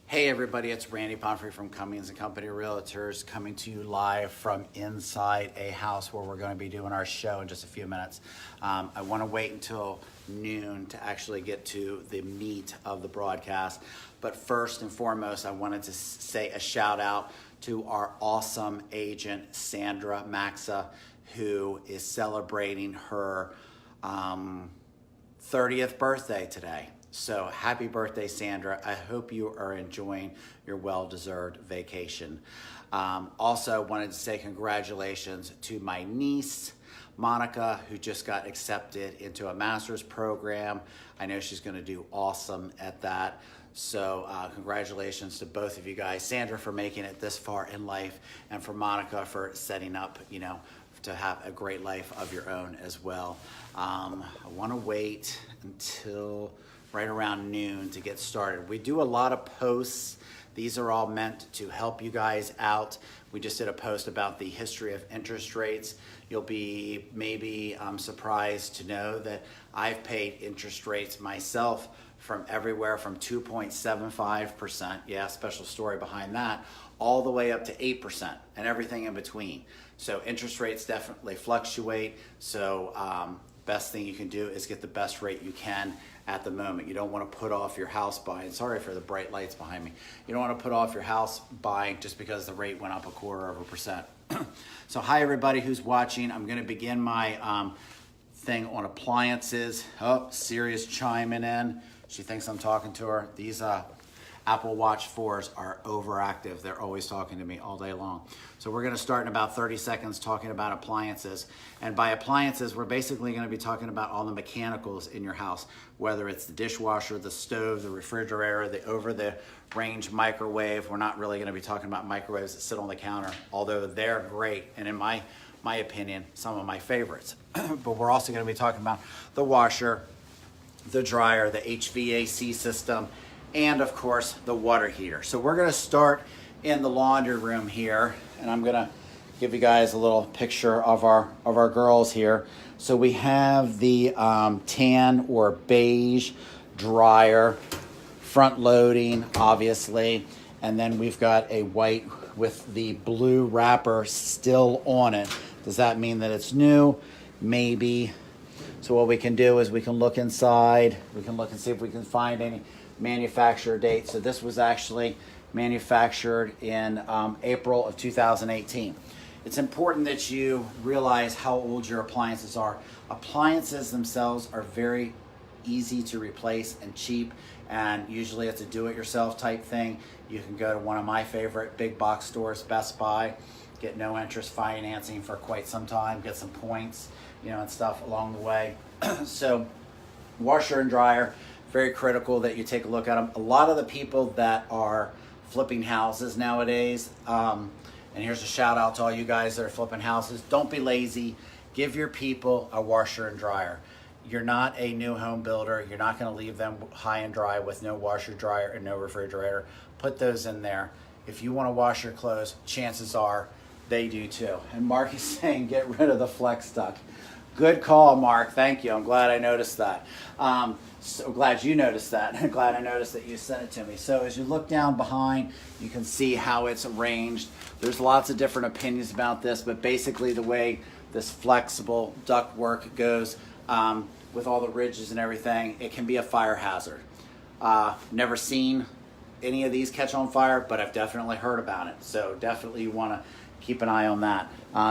Hey everybody, it's Randy Pomfrey from Cummings & Company Realtors coming to you live from inside a house where we're going to be doing our show in just a few minutes. I want to wait until noon to actually get to the meat of the broadcast. But first and foremost, I wanted to say a shout out to our awesome agent, Sandra Maxa, who is celebrating her 30th birthday today. So happy birthday, Sandra. I hope you are enjoying your well-deserved vacation. Also wanted to say congratulations to my niece, Monica, who just got accepted into a master's program. I know she's going to do awesome at that. So congratulations to both of you guys. Sandra for making it this far in life, and for Monica for setting up, to have a great life of your own as well. I want to wait until right around noon to get started. We do a lot of posts. These are all meant to help you guys out. We just did a post about the history of interest rates. You'll be maybe surprised to know that I've paid interest rates myself from everywhere from 2.75%, yeah, special story behind that, all the way up to 8% and everything in between. So interest rates definitely fluctuate. So best thing you can do is get the best rate you can at the moment. You don't want to put off your house buying. Sorry for the bright lights behind me. You don't want to put off your house buying just because the rate went up 0.25%. So hi everybody who's watching. I'm going to begin my thing on appliances. Oh, Siri's chiming in. She thinks I'm talking to her. These Apple Watch 4s are overactive. They're always talking to me all day long. So we're gonna start in about 30 seconds talking about appliances. And by appliances, we're basically gonna be talking about all the mechanicals in your house, whether it's the dishwasher, the stove, the refrigerator, the over-the-range microwave. We're not really gonna be talking about microwaves that sit on the counter, although they're great. And in my opinion, some of my favorites. But we're also gonna be talking about the washer, the dryer, the HVAC system, and of course the water heater. So we're going to start in the laundry room here, and I'm going to give you guys a little picture of our girls here. So we have the tan or beige dryer, front loading obviously, and then we've got a white with the blue wrapper still on it. Does that mean that it's new? Maybe. So what we can do is we can look inside, we can look and see if we can find any manufacturer date. So this was actually manufactured in April of 2018. It's important that you realize how old your appliances are. Appliances themselves are very easy to replace and cheap, and usually it's a do-it-yourself type thing. You can go to one of my favorite big box stores, Best Buy, get no interest financing for quite some time, get some points, and stuff along the way. So washer and dryer, very critical that you take a look at them. A lot of the people that are flipping houses nowadays, and here's a shout out to all you guys that are flipping houses, don't be lazy. Give your people a washer and dryer. You're not a new home builder. You're not going to leave them high and dry with no washer, dryer, and no refrigerator. Put those in there. If you want to wash your clothes, chances are they do too. And Mark is saying get rid of the flex duct. Good call, Mark. Thank you. I'm glad I noticed that. So glad you noticed that. I'm glad I noticed that you sent it to me. So as you look down behind, you can see how it's arranged. There's lots of different opinions about this, but basically the way this flexible duct work goes with all the ridges and everything, it can be a fire hazard. Never seen any of these catch on fire, but I've definitely heard about it. So definitely you want to keep an eye on that.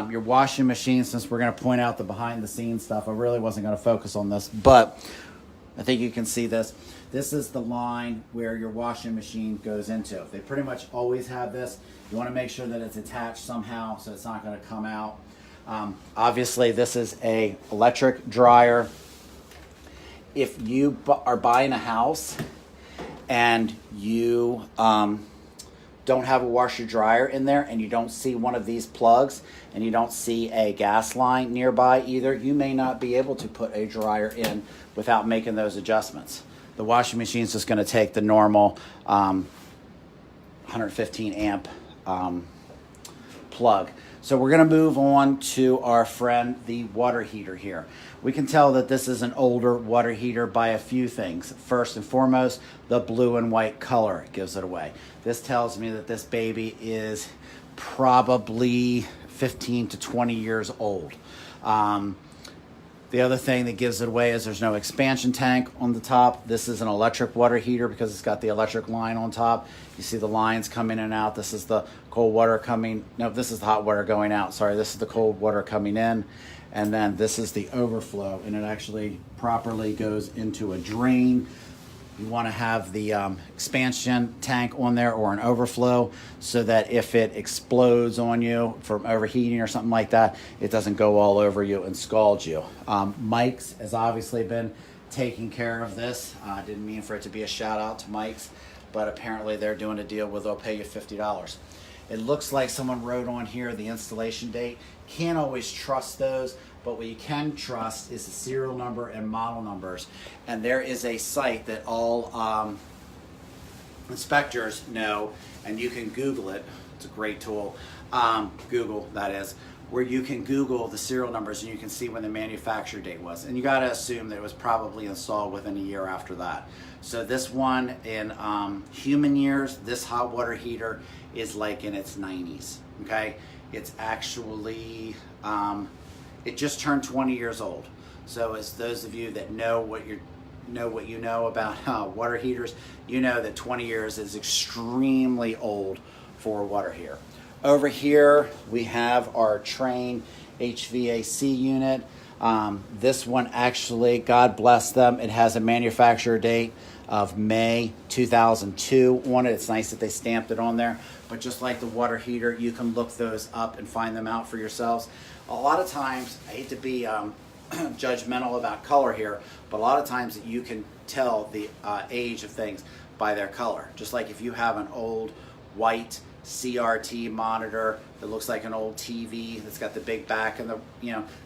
Your washing machine, since we're going to point out the behind the scenes stuff, I really wasn't going to focus on this, but I think you can see this. This is the line where your washing machine goes into. They pretty much always have this. You want to make sure that it's attached somehow so it's not going to come out. Obviously, this is a electric dryer. If you are buying a house and you don't have a washer dryer in there and you don't see one of these plugs and you don't see a gas line nearby either, you may not be able to put a dryer in without making those adjustments. The washing machine is just going to take the normal 115 amp plug. So we're going to move on to our friend, the water heater here. We can tell that this is an older water heater by a few things. First and foremost, the blue and white color gives it away. This tells me that this baby is probably 15 to 20 years old. The other thing that gives it away is there's no expansion tank on the top. This is an electric water heater because it's got the electric line on top. You see the lines coming in and out. This is the cold water coming. No, this is the hot water going out. Sorry, this is the cold water coming in. And then this is the overflow, and it actually properly goes into a drain. You want to have the expansion tank on there or an overflow so that if it explodes on you from overheating or something like that, it doesn't go all over you and scald you. Mike's has obviously been taking care of this. I didn't mean for it to be a shout out to Mike's, but apparently they're doing a deal where they'll pay you $50. It looks like someone wrote on here the installation date. Can't always trust those, but what you can trust is the serial number and model numbers. And there is a site that all inspectors know, and you can Google it. It's a great tool. Google, that is, where you can Google the serial numbers and you can see when the manufacture date was. And you got to assume that it was probably installed within a year after that. So this one in human years, this hot water heater is like in its 90s, okay? It's actually, it just turned 20 years old. So as those of you that know what you know about water heaters, you know that 20 years is extremely old for a water heater. Over here, we have our Train HVAC unit. This one actually, God bless them, it has a manufacturer date of May 2002 on it. It's nice that they stamped it on there. But just like the water heater, you can look those up and find them out for yourselves. A lot of times, I hate to be judgmental about color here, but a lot of times you can tell the age of things by their color. Just like if you have an old white CRT monitor that looks like an old TV that's got the big back and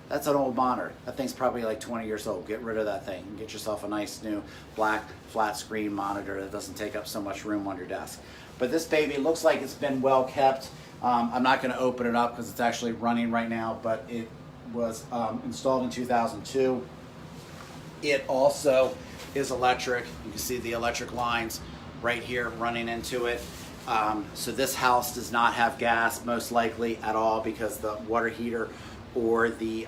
that's an old monitor. That thing's probably like 20 years old. Get rid of that thing and get yourself a nice new black flat screen monitor that doesn't take up so much room on your desk. But this baby looks like it's been well kept. I'm not going to open it up because it's actually running right now, but it was installed in 2002. It also is electric. You can see the electric lines right here running into it. So this house does not have gas, most likely at all, because the water heater or the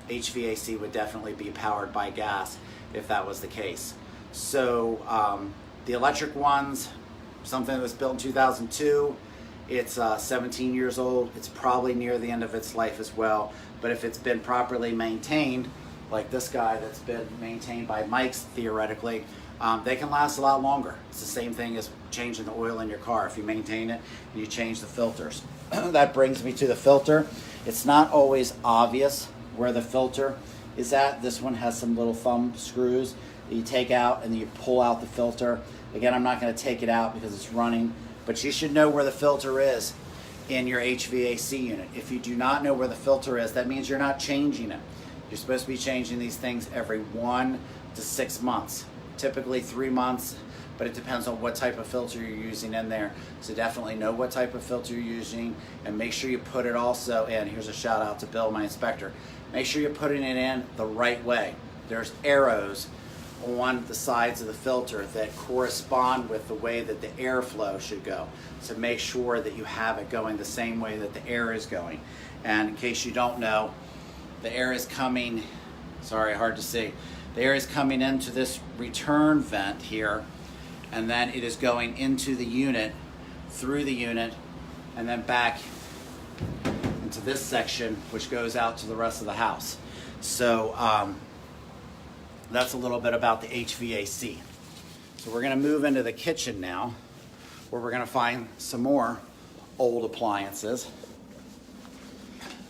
HVAC would definitely be powered by gas if that was the case. So the electric ones, something that was built in 2002, it's 17 years old. It's probably near the end of its life as well. But if it's been properly maintained, like this guy that's been maintained by Mike's theoretically, they can last a lot longer. It's the same thing as changing the oil in your car. If you maintain it, you change the filters. That brings me to the filter. It's not always obvious where the filter is at. This one has some little thumb screws that you take out and then you pull out the filter. Again, I'm not going to take it out because it's running, but you should know where the filter is in your HVAC unit. If you do not know where the filter is, that means you're not changing it. You're supposed to be changing these things every 1 to 6 months. Typically 3 months, but it depends on what type of filter you're using in there. So definitely know what type of filter you're using and make sure you put it also in. Here's a shout out to Bill, my inspector. Make sure you're putting it in the right way. There's arrows on the sides of the filter that correspond with the way that the airflow should go. So make sure that you have it going the same way that the air is going. And in case you don't know, the air is coming, sorry, hard to see. The air is coming into this return vent here, and then it is going into the unit, through the unit, and then back into this section, which goes out to the rest of the house. So that's a little bit about the HVAC. So we're gonna move into the kitchen now, where we're gonna find some more old appliances.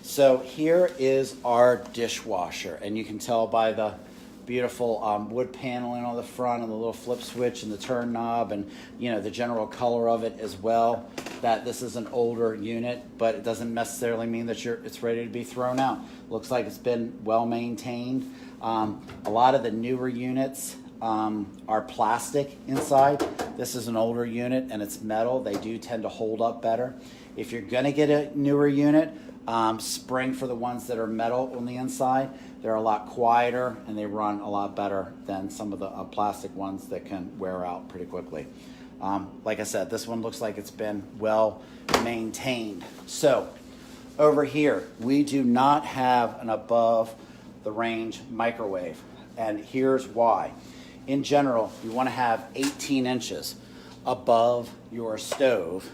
So here is our dishwasher, and you can tell by the beautiful wood paneling on the front and the little flip switch and the turn knob and the general color of it as well, that this is an older unit, but it doesn't necessarily mean that it's ready to be thrown out. Looks like it's been well maintained. A lot of the newer units are plastic inside. This is an older unit and it's metal. They do tend to hold up better. If you're gonna get a newer unit, spring for the ones that are metal on the inside. They're a lot quieter and they run a lot better than some of the plastic ones that can wear out pretty quickly. Like I said, this one looks like it's been well maintained. So over here, we do not have an above the range microwave, and here's why. In general, you want to have 18 inches above your stove,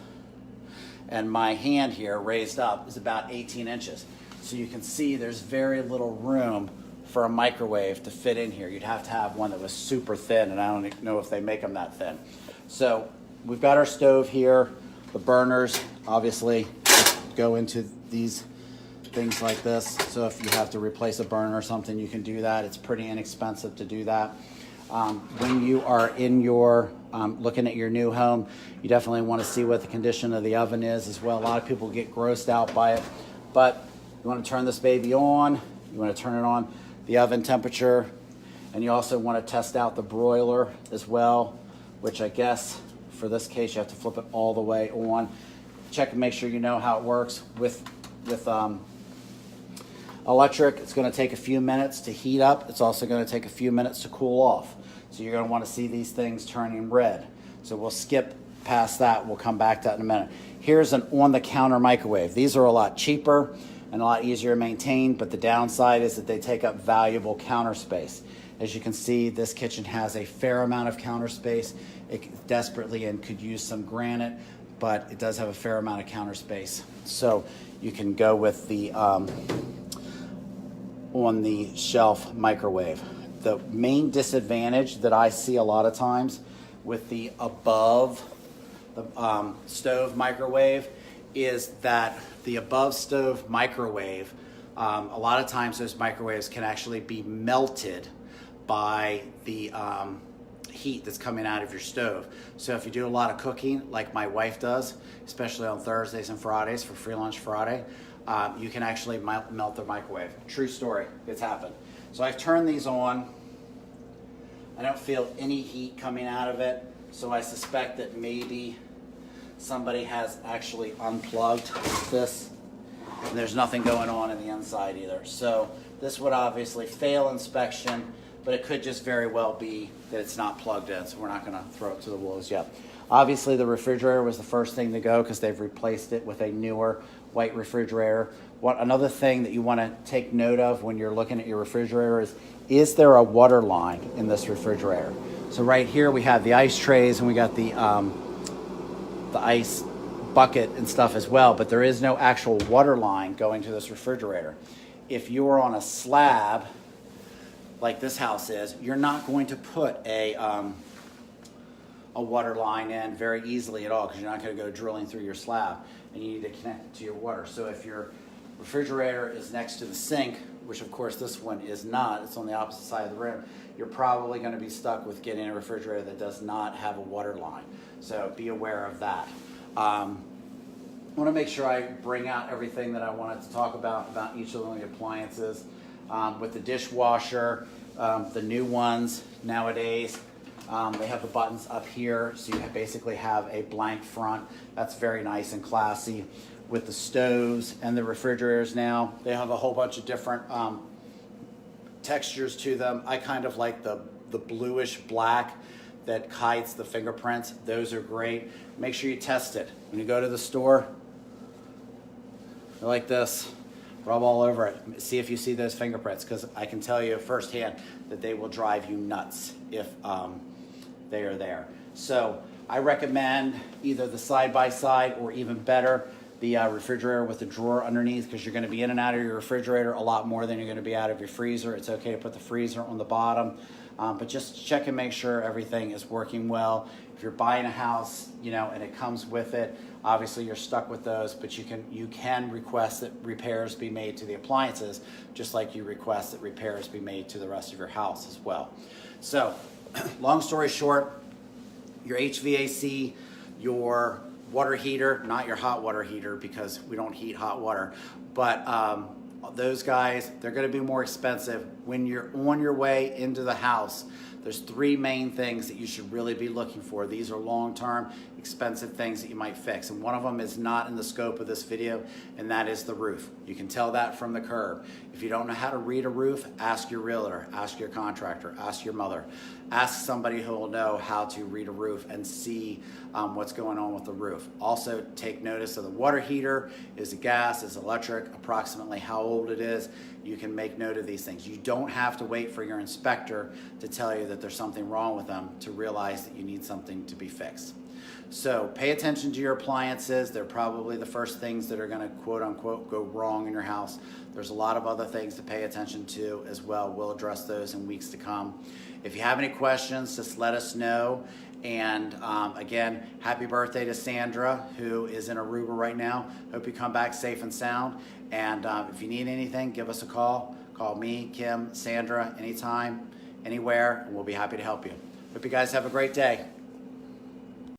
and my hand here raised up is about 18 inches. So you can see there's very little room for a microwave to fit in here. You'd have to have one that was super thin, and I don't know if they make them that thin. So we've got our stove here. The burners obviously go into these things like this. So if you have to replace a burner or something, you can do that. It's pretty inexpensive to do that. When you are in your looking at your new home, you definitely want to see what the condition of the oven is as well. A lot of people get grossed out by it, but you want to turn this baby on. You want to turn it on the oven temperature, and you also want to test out the broiler as well, which I guess for this case you have to flip it all the way on. Check and make sure you know how it works. With electric, it's going to take a few minutes to heat up. It's also going to take a few minutes to cool off. So you're going to want to see these things turning red. So we'll skip past that. We'll come back to that in a minute. Here's an on-the-counter microwave. These are a lot cheaper and a lot easier to maintain, but the downside is that they take up valuable counter space. As you can see, this kitchen has a fair amount of counter space. It desperately and could use some granite, but it does have a fair amount of counter space. So you can go with the on the shelf microwave. The main disadvantage that I see a lot of times with the above the stove microwave is that the above stove microwave, a lot of times those microwaves can actually be melted by the heat that's coming out of your stove. So if you do a lot of cooking, like my wife does, especially on Thursdays and Fridays for Free Lunch Friday, you can actually melt the microwave. True story, it's happened. So I've turned these on. I don't feel any heat coming out of it, so I suspect that maybe somebody has actually unplugged this, and there's nothing going on in the inside either. So this would obviously fail inspection, but it could just very well be that it's not plugged in, so we're not going to throw it to the wolves yet. Obviously the refrigerator was the first thing to go because they've replaced it with a newer white refrigerator. Another thing that you want to take note of when you're looking at your refrigerator is there a water line in this refrigerator? So right here we have the ice trays and we got the ice bucket and stuff as well, but there is no actual water line going to this refrigerator. If you are on a slab like this house is, you're not going to put a water line in very easily at all because you're not going to go drilling through your slab, and you need to connect it to your water. So if your refrigerator is next to the sink, which of course this one is not, it's on the opposite side of the room, you're probably going to be stuck with getting a refrigerator that does not have a water line. So be aware of that. I want to make sure I bring out everything that I wanted to talk about each of the appliances. With the dishwasher, the new ones nowadays, they have the buttons up here, so you basically have a blank front. That's very nice and classy. With the stoves and the refrigerators now, they have a whole bunch of different textures to them. I kind of like the bluish black that hides the fingerprints. Those are great. Make sure you test it. When you go to the store, they're like this. Rub all over it. See if you see those fingerprints, because I can tell you firsthand that they will drive you nuts if they are there. So I recommend either the side-by-side or even better, the refrigerator with the drawer underneath, because you're going to be in and out of your refrigerator a lot more than you're going to be out of your freezer. It's okay to put the freezer on the bottom, but just check and make sure everything is working well. If you're buying a house, and it comes with it, obviously you're stuck with those, but you can request that repairs be made to the appliances, just like you request that repairs be made to the rest of your house as well. So, long story short, your HVAC, your water heater, not your hot water heater because we don't heat hot water, but those guys, they're going to be more expensive, when you're on your way into the house, there's three main things that you should really be looking for. These are long-term, expensive things that you might fix. And one of them is not in the scope of this video, and that is the roof. You can tell that from the curb. If you don't know how to read a roof, ask your realtor, ask your contractor, ask your mother. Ask somebody who will know how to read a roof and see what's going on with the roof. Also, take notice of the water heater. Is it gas? Is it electric? Approximately how old it is. You can make note of these things. You don't have to wait for your inspector to tell you that there's something wrong with them to realize that you need something to be fixed. So pay attention to your appliances. They're probably the first things that are going to quote unquote go wrong in your house. There's a lot of other things to pay attention to as well. We'll address those in weeks to come. If you have any questions, just let us know. And again, happy birthday to Sandra, who is in Aruba right now. Hope you come back safe and sound. And if you need anything, give us a call. Call me, Kim, Sandra, anytime, anywhere, and we'll be happy to help you. Hope you guys have a great day.